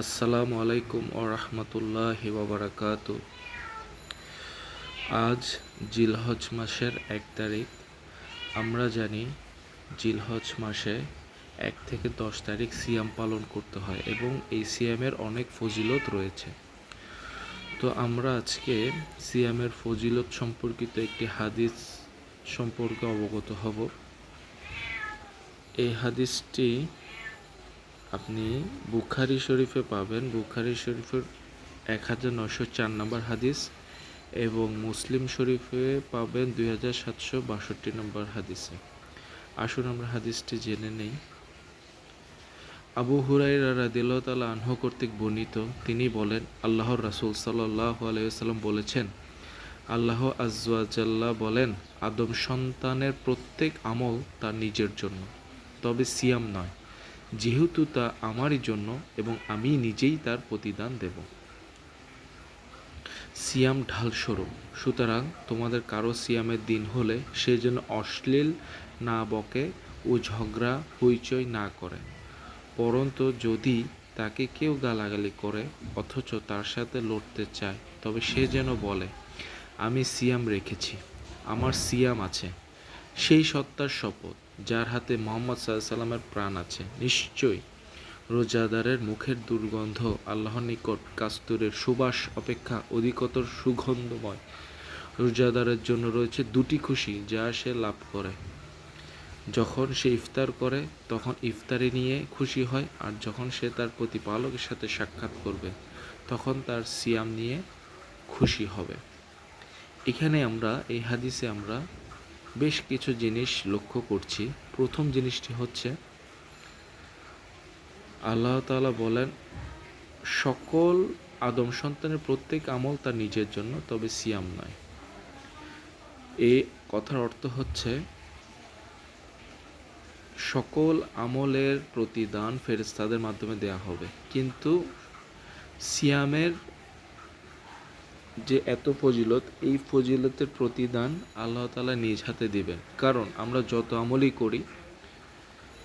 আসসালামু আলাইকুম ও রহমতুল্লাহি ওয়া বারাকাতু। আজ জিলহজ মাসের 1 তারিখ। আমরা জানি জিলহজ মাসে 1 থেকে 10 তারিখ সিয়াম পালন করতে হয় এবং এই সিয়ামের অনেক ফজিলত রয়েছে। তো আমরা আজকে সিয়ামের ফজিলত সম্পর্কিত একটি হাদিস সম্পর্কে অবগত হব। এই হাদিসটি আপনি বুখারী শরীফে পাবেন। বুখারী শরীফের 1904 নম্বর হাদিস এবং মুসলিম শরীফে পাবেন 2762 নম্বর হাদিসে। আসুন আমরা হাদিসটি জেনে নেই। আবু হুরায়রা রাদিয়াল্লাহু তাআলা আনহু কর্তৃক বর্ণিত, তিনি বলেন, আল্লাহর রাসূল সাল্লাল্লাহু আলাইহি ওয়াসাল্লাম বলেছেন, আল্লাহ আয্যা ওয়া জাল্লা বলেন, আদম সন্তানের প্রত্যেক আমল তার নিজের জন্য, তবে সিয়াম নয়, যেহেতু তা আমারই জন্য এবং আমি নিজেই তার প্রতিদান দেব। সিয়াম ঢালস্বরূপ, সুতরাং তোমাদের কারো সিয়ামের দিন হলে সে যেন অশ্লীল না বকে ও ঝগড়া হইচই না করে, পরন্তু যদি তাকে কেউ গালাগালি করে অথচ তার সাথে লড়তে চায়, তবে সে যেন বলে, আমি সিয়াম রেখেছি, আমার সিয়াম আছে। সেই সত্তার শপথ যার হাতে মুহাম্মদ সাল্লাল্লাহু আলাইহি ওয়াসাল্লামের প্রাণ আছে, নিশ্চয়ই রোজাদারের মুখের দুর্গন্ধ আল্লাহর নিকট কাস্তুরের সুবাস অপেক্ষা অধিকতর সুগন্ধময়। রোজাদারের জন্য রয়েছে 2টি খুশি যা সে লাভ করে। যখন সে ইফতার করে তখন ইফতারি নিয়ে খুশি হয়, আর যখন সে তার প্রতিপালকের সাথে সাক্ষাৎ করবে তখন তার সিয়াম নিয়ে খুশি হবে। এখানে আমরা এই হাদিসে আমরা বেশ কিছু জিনিস লক্ষ্য করছি। প্রথম জিনিসটি হচ্ছে, আল্লাহ তাআলা বলেন, সকল আদম সন্তানের প্রত্যেক আমল তার নিজের জন্য, তবে সিয়াম নয়। এই কথার অর্থ হচ্ছে সকল আমলের প্রতিদান ফেরেশতাদের মাধ্যমে দেয়া হবে, কিন্তু সিয়ামের যে এত ফজিলত, এই ফজিলতের প্রতিদান আল্লাহ তাআলা নিজ হাতে দিবেন। কারণ আমরা যত আমলই করি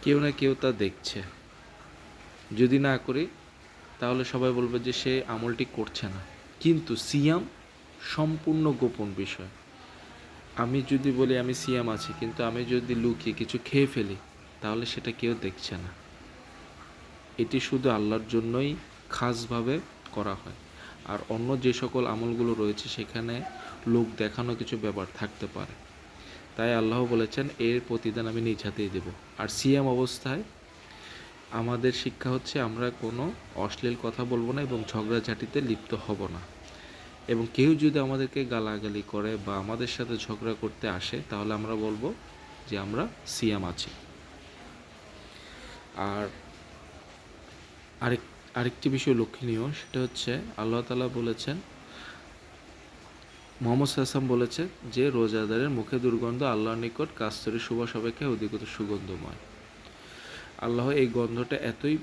কেউ না কেউ তা দেখছে। যদি না করি তাহলে সবাই বলবে যে সে আমলটি করছে না। কিন্তু সিয়াম সম্পূর্ণ গোপন বিষয়। আমি যদি বলি আমি সিয়াম আছি, কিন্তু আমি যদি লুকিয়ে কিছু খেয়ে ফেলি তাহলে সেটা কেউ দেখছে না। এটি শুধু আল্লাহর জন্যই খাসভাবে করা হয়। আর অন্য যে সকল আমলগুলো রয়েছে সেখানে লোক দেখানো কিছু ব্যাপার থাকতে পারে। তাই আল্লাহ বলেছেন, এর প্রতিদান আমি নিজ হাতেই দেব। আর সিয়াম অবস্থায় আমাদের শিক্ষা হচ্ছে আমরা কোনো অশ্লীল কথা বলবো না এবং ঝগড়াঝাটিতে লিপ্ত হব না। এবং কেউ যদি আমাদেরকে গালাগালি করে বা আমাদের সাথে ঝগড়া করতে আসে তাহলে আমরা বলবো যে আমরা সিয়াম আছি। আর আরেকটি বিষয় লক্ষণীয়, সেটা হচ্ছে আল্লাহ তাআলা বলেছেন, মুহাম্মদ সাল্লাল্লাহু আলাইহি ওয়াসাল্লাম বলেছে যে রোজাদারের মুখে দুর্গন্ধ আল্লাহর নিকট কাস্তুরীর সুবাস অপেক্ষা অধিকতর সুগন্ধময়। আল্লাহ এই গন্ধটা এতই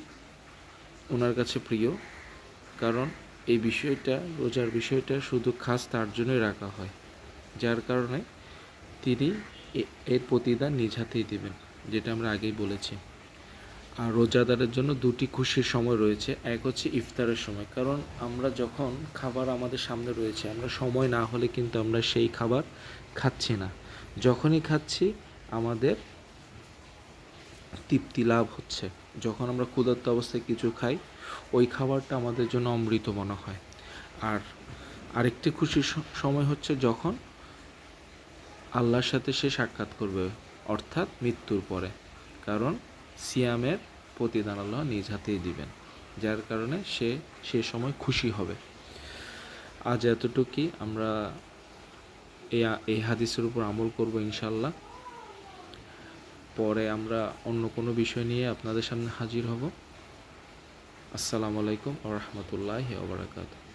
ওনার কাছে প্রিয়, কারণ এই বিষয়টা, রোজার বিষয়টা শুধু খাস তার জন্যই রাখা হয়, যার কারণে তিনি এর প্রতিদান নিজ হাতেই দেবেন, যেটা আমরা আগেই বলেছি। আর রোজাদারের জন্য 2টি খুশির সময় রয়েছে। এক হচ্ছে ইফতারের সময়, কারণ আমরা যখন খাবার আমাদের সামনে রয়েছে, আমরা সময় না হলে কিন্তু আমরা সেই খাবার খাচ্ছি না। যখনই খাচ্ছি আমাদের তৃপ্তি লাভ হচ্ছে। যখন আমরা ক্ষুধার্ত অবস্থায় কিছু খাই, ওই খাবারটা আমাদের জন্য অমৃত মনে হয়। আর আরেকটি খুশির সময় হচ্ছে যখন আল্লাহর সাথে সে সাক্ষাৎ করবে, অর্থাৎ মৃত্যুর পরে। কারণ সিয়ামের প্রতিদান আল্লাহ নিজ হাতেই দিবেন, যার কারণে সে সময় খুশি হবে। আজ এতটুকুই। আমরা এই হাদিসের উপর আমল করব ইনশাল্লাহ। পরে আমরা অন্য কোনো বিষয় নিয়ে আপনাদের সামনে হাজির হব। আসসালামু আলাইকুম ওয়া রাহমাতুল্লাহি ওয়া বারাকাতুহু।